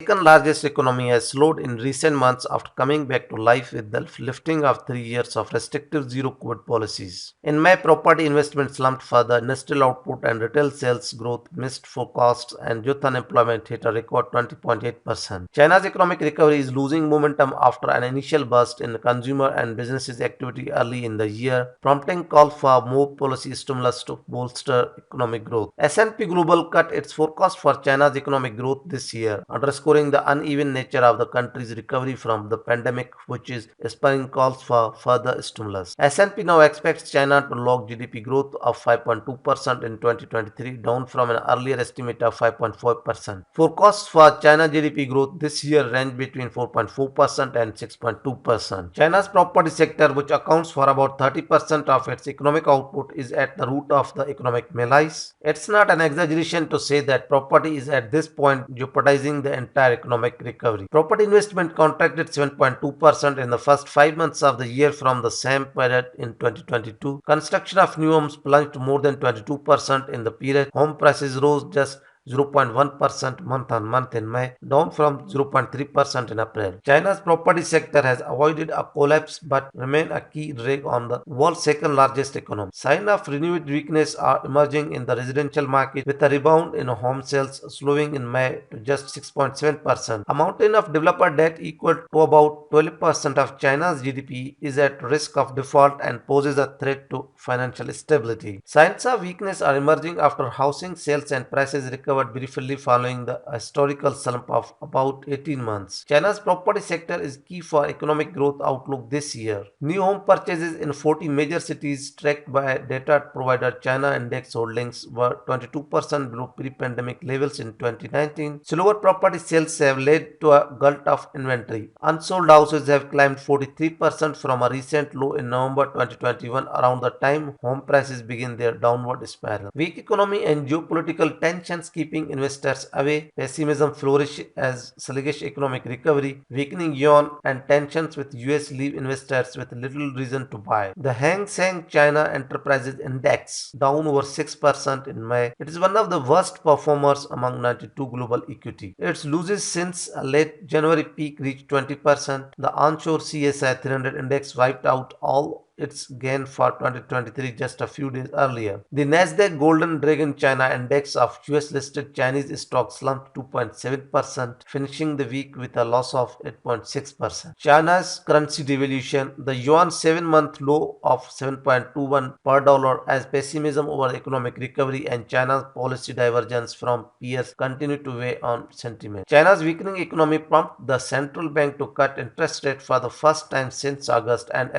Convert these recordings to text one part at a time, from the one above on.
second largest economy has slowed in recent months after coming back to life with the lifting of 3 years of restrictive zero-COVID policies. In May, property investment slumped further, industrial output and retail sales growth missed forecasts, and youth unemployment hit a record 20.8%. China's economic recovery is losing momentum after an initial burst in consumer and businesses activity early in the year, prompting call for more policy stimulus to bolster economic growth. S&P Global cut its forecast for China's economic growth this year, underscoring the uneven nature of the country's recovery from the pandemic, which is spurring calls for further stimulus. S&P now expects China to log GDP growth of 5.2% in 2023, down from an earlier estimate of 5.4%. Forecasts for China GDP growth this year range between 4.4% and 6.2%. China's property sector, which accounts for about 30% of its economic output, is at the root of the economic malaise. It's not an exaggeration to say that property is at this point jeopardizing the entire economic recovery. Property investment contracted 7.2% in the first 5 months of the year from the same period in 2022. Construction of new homes plunged more than 22% in the period. Home prices rose just 0.1% month-on-month in May, down from 0.3% in April. China's property sector has avoided a collapse but remains a key drag on the world's second largest economy. Signs of renewed weakness are emerging in the residential market, with a rebound in home sales slowing in May to just 6.7%. A mountain of developer debt equal to about 12% of China's GDP is at risk of default and poses a threat to financial stability. Signs of weakness are emerging after housing sales and prices recovered briefly following the historical slump of about 18 months. China's property sector is key for economic growth outlook this year. New home purchases in 40 major cities tracked by data provider China Index holdings were 22% below pre-pandemic levels in 2019. Slower property sales have led to a glut of inventory. Unsold houses have climbed 43% from a recent low in November 2021, around the time home prices begin their downward spiral. Weak economy and geopolitical tensions keeping investors away. Pessimism flourishes as sluggish economic recovery, weakening yuan, and tensions with US leave investors with little reason to buy. The Hang Seng China Enterprises Index down over 6% in May. It is one of the worst performers among 92 global equity. Its losses since a late January peak reached 20%. The onshore CSI 300 index wiped out all its gain for 2023 just a few days earlier. The Nasdaq Golden Dragon China Index of US-listed Chinese stocks slumped 2.7%, finishing the week with a loss of 8.6%. China's currency devaluation, the yuan 7-month low of 7.21 per dollar, as pessimism over economic recovery and China's policy divergence from peers continue to weigh on sentiment. China's weakening economy prompted the central bank to cut interest rate for the first time since August, and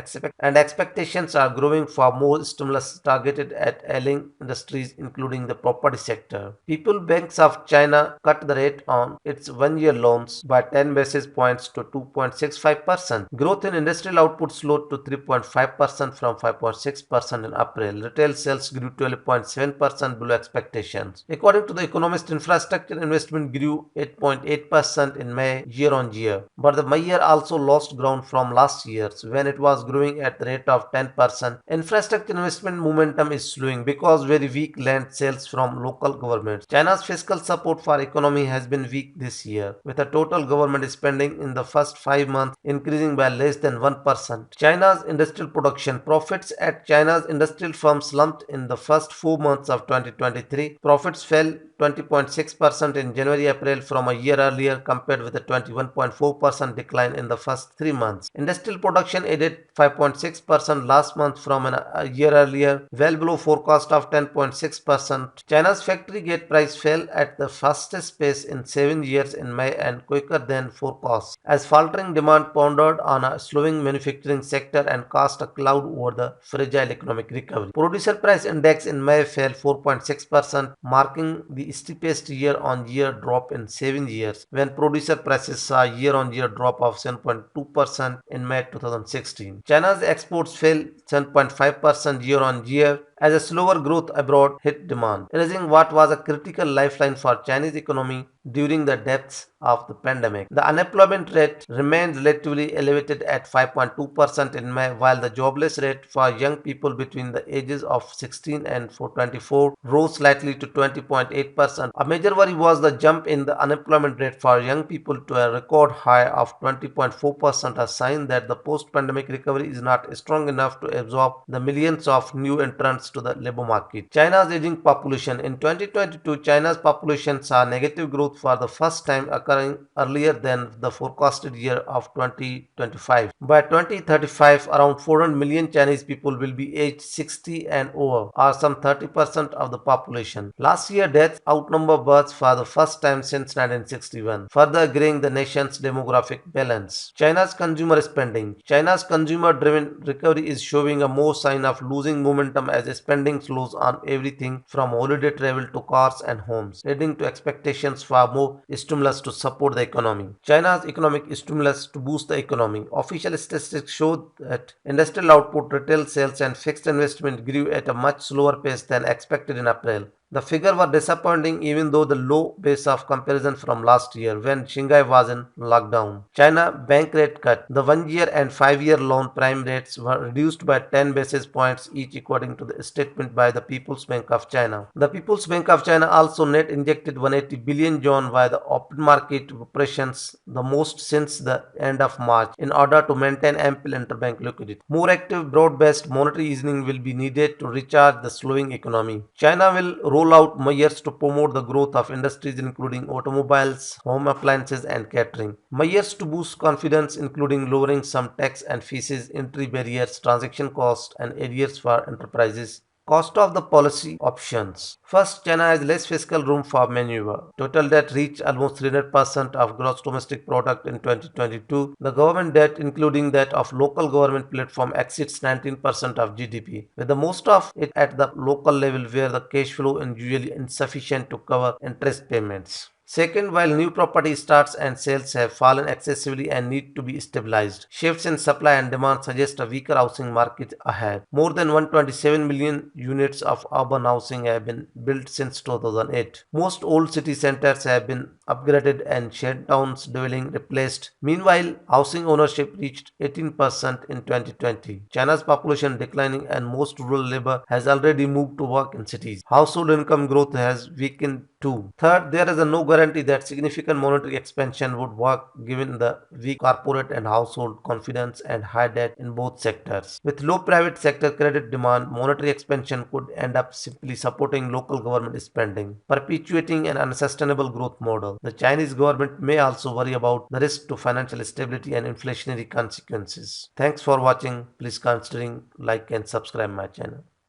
expectations are growing for more stimulus targeted at ailing industries, including the property sector. People's Bank of China cut the rate on its 1-year loans by 10 basis points to 2.65%. Growth in industrial output slowed to 3.5% from 5.6% in April. Retail sales grew 12.7% below expectations. According to the Economists, infrastructure investment grew 8.8% in May year-on-year. But the year also lost ground from last year's, when it was growing at the rate of 10%. Infrastructure investment momentum is slowing because very weak land sales from local governments. China's fiscal support for economy has been weak this year, with a total government spending in the first 5 months increasing by less than 1%. China's industrial production profits at China's industrial firms slumped in the first 4 months of 2023. Profits fell 20.6% in January-April from a year earlier, compared with a 21.4% decline in the first 3 months. Industrial production added 5.6% last month from a year earlier, well below forecast of 10.6%. China's factory gate price fell at the fastest pace in 7 years in May and quicker than forecast, as faltering demand pondered on a slowing manufacturing sector and cast a cloud over the fragile economic recovery. Producer price index in May fell 4.6%, marking the steepest year-on-year drop in 7 years, when producer prices saw a year-on-year drop of 7.2% in May 2016. China's exports fell 7.5% year-on-year as a slower growth abroad hit demand, erasing what was a critical lifeline for Chinese economy during the depths of the pandemic. The unemployment rate remained relatively elevated at 5.2% in May, while the jobless rate for young people between the ages of 16 and 24 rose slightly to 20.8%. A major worry was the jump in the unemployment rate for young people to a record high of 20.4%, a sign that the post-pandemic recovery is not strong enough to absorb the millions of new entrants to the labor market. China's aging population. In 2022, China's population saw negative growth for the first time, occurring earlier than the forecasted year of 2025. By 2035, around 400 million Chinese people will be aged 60 and over, or some 30% of the population. Last year, deaths outnumbered births for the first time since 1961, further agreeing the nation's demographic balance. China's consumer spending. China's consumer-driven recovery is showing a more sign of losing momentum as spending slows on everything from holiday travel to cars and homes, leading to expectations for more stimulus to support the economy. China's economic stimulus to boost the economy. Official statistics show that industrial output, retail sales, and fixed investment grew at a much slower pace than expected in April. The figures were disappointing even though the low base of comparison from last year when Shanghai was in lockdown. China bank rate cut. The 1 year and 5 year loan prime rates were reduced by 10 basis points each according to the statement by the People's Bank of China. The People's Bank of China also net injected 180 billion yuan via the open market operations, the most since the end of March, in order to maintain ample interbank liquidity. More active broad-based monetary easing will be needed to recharge the slowing economy. China will roll out measures to promote the growth of industries including automobiles, home appliances, and catering. Measures to boost confidence including lowering some tax and fees, entry barriers, transaction costs, and areas for enterprises. Cost of the policy options. First, China has less fiscal room for maneuver. Total debt reached almost 300% of gross domestic product in 2022. The government debt, including that of local government platform, exceeds 19% of GDP, with the most of it at the local level where the cash flow is usually insufficient to cover interest payments. Second, while new property starts and sales have fallen excessively and need to be stabilized, shifts in supply and demand suggest a weaker housing market ahead. More than 127 million units of urban housing have been built since 2008. Most old city centers have been upgraded and shared towns dwelling replaced. Meanwhile, housing ownership reached 18% in 2020. China's population declining and most rural labor has already moved to work in cities. Household income growth has weakened too. Third, there is no guarantee that significant monetary expansion would work given the weak corporate and household confidence and high debt in both sectors. With low private sector credit demand, monetary expansion could end up simply supporting local government spending, perpetuating an unsustainable growth model. The Chinese government may also worry about the risk to financial stability and inflationary consequences. Thanks for watching. Please considering like and subscribe my channel.